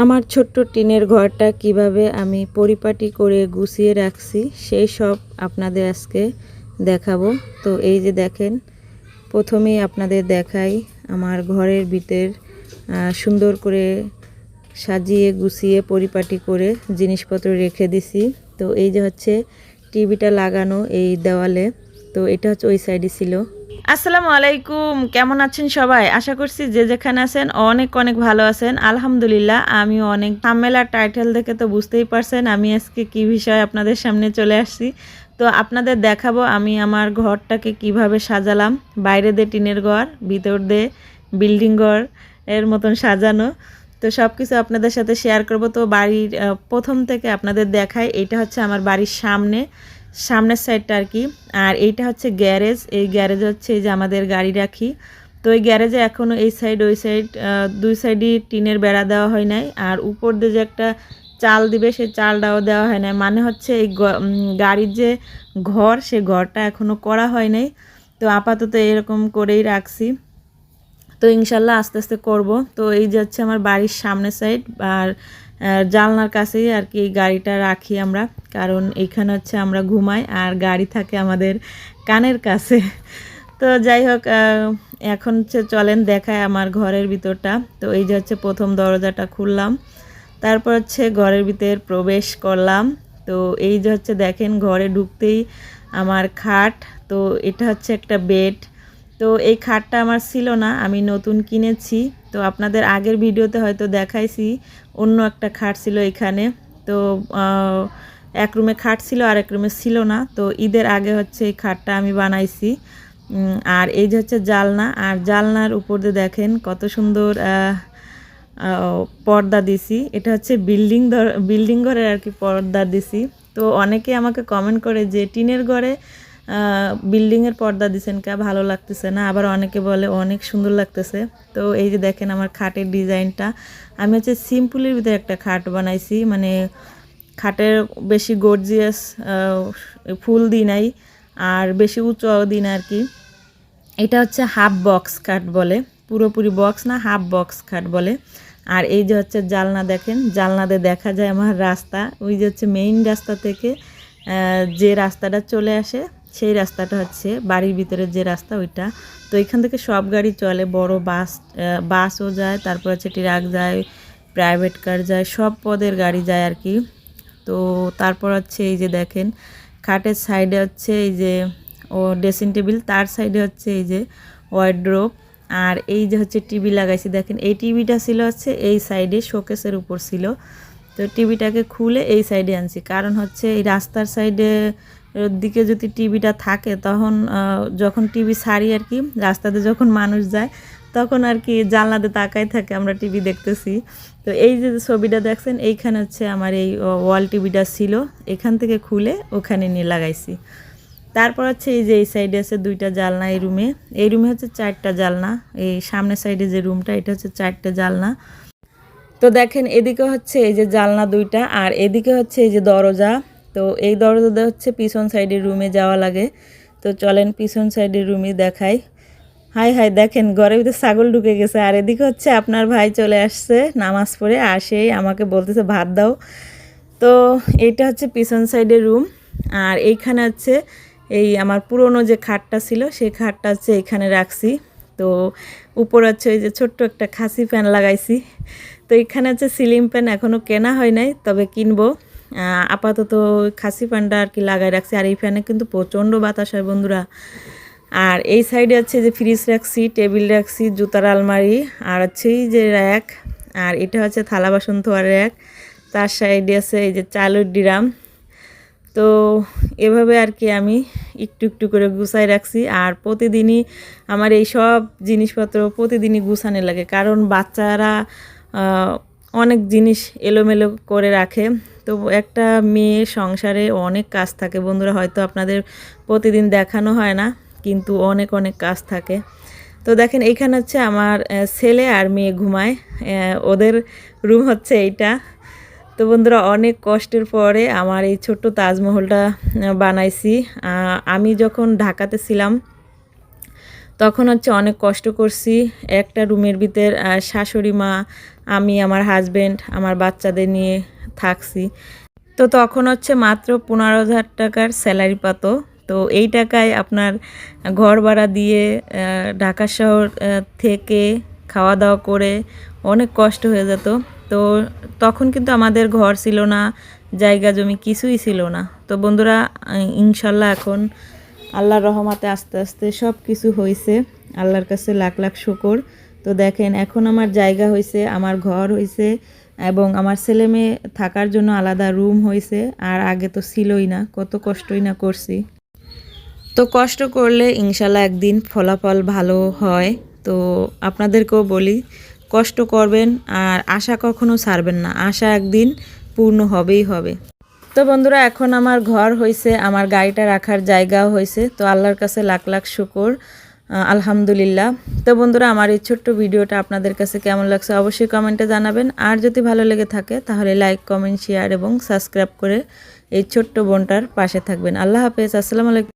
আমার ছোট্ট টিনের ঘরটা কিভাবে আমি পরিপাটি করে গুছিয়ে রাখছি সেই সব আপনাদের আজকে দেখাবো। তো এই যে দেখেন, প্রথমেই আপনাদের দেখাই আমার ঘরের ভিতর সুন্দর করে সাজিয়ে গুছিয়ে পরিপাটি করে জিনিসপত্র রেখে দিছি। তো এই যে হচ্ছে টিভিটা লাগানো এই দেওয়ালে, তো এটা হচ্ছে ওই সাইডে ছিল। আসসালামু আলাইকুম, কেমন আছেন সবাই? আশা করছি যে যেখানে আছেন অনেক অনেক ভালো আছেন। আলহামদুলিল্লাহ আমিও অনেক। থাম্বনেল আর টাইটেল দেখে তো বুঝতেই পারছেন আমি আজকে কি বিষয় আপনাদের সামনে চলে আসছি। তো আপনাদের দেখাবো আমি আমার ঘরটাকে কিভাবে সাজালাম। বাইরে দিয়ে টিনের ঘর, ভিতর দিয়ে বিল্ডিং ঘর এর মতন সাজানো। তো সব কিছু আপনাদের সাথে শেয়ার করব। তো বাড়ির প্রথম থেকে আপনাদের দেখাই। এইটা হচ্ছে আমার বাড়ির সামনের সাইডটা আর কি। আর এইটা হচ্ছে গ্যারেজ। এই গ্যারেজ হচ্ছে এই যে আমাদের গাড়ি রাখি। তো এই গ্যারেজে এখনও এই সাইড ওই সাইড দুই সাইডই টিনের বেড়া দেওয়া হয় নাই। আর উপর দিয়ে যে একটা চাল দিবে সেই চালটাও দেওয়া হয় নাই, মানে হচ্ছে এই গাড়ির যে ঘর সে ঘরটা এখনও করা হয় নাই। তো আপাতত এরকম করেই রাখছি। তো ইনশাল্লাহ আস্তে আস্তে করব। তো এই যে হচ্ছে আমার বাড়ির সামনের সাইড আর জানলার কাছেই আর কি এই গাড়িটা রাখি আমরা, কারণ এইখানে হচ্ছে আমরা ঘুমাই আর গাড়ি থাকে আমাদের কানের কাছে। তো যাই হোক, এখন হচ্ছে চলেন দেখায় আমার ঘরের ভিতরটা। তো এই যে হচ্ছে প্রথম দরজাটা খুললাম, তারপর হচ্ছে ঘরের ভিতর প্রবেশ করলাম। তো এই যে হচ্ছে দেখেন ঘরে ঢুকতেই আমার খাট। তো এটা হচ্ছে একটা বেড। তো এই খাটটা আমার ছিল না, আমি নতুন কিনেছি। তো আপনাদের আগের ভিডিওতে হয়তো দেখাইছি অন্য একটা খাট ছিল এখানে। তো এক রুমে খাট ছিল আর এক রুমে ছিল না। তো ঈদের আগে হচ্ছে এই খাটটা আমি বানাইছি। আর এই যে হচ্ছে জালনা, আর জালনার উপর দিয়ে দেখেন কত সুন্দর পর্দা দিছি। এটা হচ্ছে বিল্ডিং ঘরের আর কি পর্দা দিছি। তো অনেকে আমাকে কমেন্ট করে যে টিনের ঘরে বিল্ডিংয়ের পর্দা দিছেন কা, ভালো লাগতেছে না। আবার অনেকে বলে অনেক সুন্দর লাগতেছে। তো এই যে দেখেন আমার খাটের ডিজাইনটা, আমি হচ্ছে সিম্পলের ভিতরে একটা খাট বানাইছি, মানে খাটের বেশি গর্জিয়াস ফুল দিই নাই আর বেশি উঁচুও দিই না আর কি। এটা হচ্ছে হাফ বক্স খাট বলে, পুরোপুরি বক্স না, হাফ বক্স খাট বলে। আর এই যে হচ্ছে জালনা, দেখেন জালনাতে দেখা যায় আমার রাস্তা। ওই যে হচ্ছে মেইন রাস্তা থেকে যে রাস্তাটা চলে আসে সেই রাস্তাটা হচ্ছে বাড়ির ভিতরে যে রাস্তা ওইটা। তো এখান থেকে সব গাড়ি চলে, বড় বাসও যায়, তারপর হচ্ছে ট্রাক যায়, প্রাইভেট কার যায়, সব পদের গাড়ি যায় আর কি। তো তারপর হচ্ছে এই যে দেখেন খাটের সাইডে হচ্ছে এই যে ড্রেসিং টেবিল, তার সাইডে হচ্ছে এই যে ওয়ার্ড্রোব। আর এই যে হচ্ছে টিভি লাগাইছি, দেখেন এই টিভিটা ছিল হচ্ছে এই সাইডে শোকেসের উপর ছিল। তো টিভিটাকে খুলে এই সাইডে আনছি, কারণ হচ্ছে এই রাস্তার সাইডে দিকে যদি টিভিটা থাকে তখন যখন টিভি ছাড়ি আর কি, রাস্তাতে যখন মানুষ যায় তখন আর কি জানলাতে তাকাই থাকে, আমরা টিভি দেখতেছি। তো এই যে ছবিটা দেখছেন এইখানে হচ্ছে আমার এই ওয়াল টিভিটা ছিল, এখান থেকে খুলে ওখানে নিয়ে লাগাইছি। তারপর হচ্ছে এই যে এই সাইডে আছে দুইটা জালনা, এই রুমে হচ্ছে 4টা জালনা। এই সামনের সাইডে যে রুমটা এটা হচ্ছে 4টে জালনা। তো দেখেন এদিকে হচ্ছে এই যে জালনা 2টা আর এদিকে হচ্ছে এই যে দরজা। তো এই দরজাটা হচ্ছে পিছন সাইডের রুমে যাওয়া লাগে। তো চলেন পিছন সাইডের রুমে দেখাই। হাই হাই, দেখেন ঘরের ভিতরে ছাগল ঢুকে গেছে। আর এদিকে হচ্ছে আপনার ভাই চলে আসছে নামাজ পড়ে, আসেই আমাকে বলতেছে ভাত দাও। তো এইটা হচ্ছে পিছন সাইডের রুম। আর এইখানে হচ্ছে এই আমার পুরনো যে খাটটা ছিল সেই খাটটা হচ্ছে এইখানে রাখছি। তো উপর হচ্ছে ওই যে ছোট্ট একটা খাসি ফ্যান লাগাইছি। তো এখানে হচ্ছে সিলিং ফ্যান এখনও কেনা হয় নাই, তবে কিনবো। আপাতত খাসি ফ্যানটা আর কি লাগাই রাখছি। আর এই ফ্যানে কিন্তু প্রচণ্ড বাতাস হয় বন্ধুরা। আর এই সাইডে হচ্ছে যে ফ্রিজ রাখছি, টেবিল রাখছি, জুতার আলমারি, আর হচ্ছে এই যে র্যাক। আর এটা হচ্ছে থালা বাসন ধোয়ার র্যাক। তার সাইডে আছে এই যে চালের ড্রাম। তো এভাবে আর কি আমি একটু একটু করে গুছাই রাখছি। আর প্রতিদিনই আমার এই সব জিনিসপত্র প্রতিদিনই গুছানো লাগে, কারণ বাচ্চারা অনেক জিনিস এলোমেলো করে রাখে। তো একটা মেয়ে সংসারে অনেক কাজ থাকে বন্ধুরা, হয়তো আপনাদের প্রতিদিন দেখানো হয় না, কিন্তু অনেক অনেক কাজ থাকে। তো দেখেন এইখানে হচ্ছে আমার ছেলে আর মেয়ে ঘুমায়, ওদের রুম হচ্ছে এইটা। তো বন্ধুরা অনেক কষ্টের পরে আমার এই ছোট্ট তাজমহলটা বানাইছি। আমি যখন ঢাকাতে ছিলাম তখন হচ্ছে অনেক কষ্ট করছি। একটা রুমের ভিতর শাশুড়ি মা, আমি আমার হাজব্যান্ড আমার বাচ্চাদের নিয়ে থাকছি। তো তখন হচ্ছে মাত্র 15,000 টাকার স্যালারি পাত। তো এই টাকায় আপনার ঘর ভাড়া দিয়ে ঢাকা শহর থেকে খাওয়া দাওয়া করে অনেক কষ্ট হয়ে যেত। তো তখন কিন্তু আমাদের ঘর ছিল না, জায়গা জমি কিছুই ছিল না। তো বন্ধুরা ইনশাল্লাহ এখন আল্লাহর রহমতে আস্তে আস্তে সব কিছু হয়েছে, আল্লাহর কাছে লাখ লাখ শুকর। তো দেখেন এখন আমার জায়গা হয়েছে, আমার ঘর হয়েছে এবং আমার ছেলে মেয়ে থাকার জন্য আলাদা রুম হয়েছে। আর আগে তো ছিলই না, কত কষ্টই না করছি। তো কষ্ট করলে ইনশাল্লাহ একদিন ফলাফল ভালো হয়। তো আপনাদেরকেও বলি কষ্ট করবেন আর আশা কখনো ছাড়বেন না, আশা একদিন পূর্ণ হবেই হবে। তো বন্ধুরা এখন আমার ঘর হয়েছে, আমার গাড়িটা রাখার জায়গাও হয়েছে। তো আল্লাহর কাছে লাখ লাখ শুকর, আলহামদুলিল্লাহ। তো বন্ধুরা আমার এই ছোট্ট ভিডিওটা আপনাদের কাছে কেমন লাগছে অবশ্যই কমেন্টে জানাবেন। আর যদি ভালো লেগে থাকে তাহলে লাইক কমেন্ট শেয়ার এবং সাবস্ক্রাইব করে এই ছোট্ট বোনটার পাশে থাকবেন। আল্লাহ হাফেজ, আসসালামু আলাইকুম।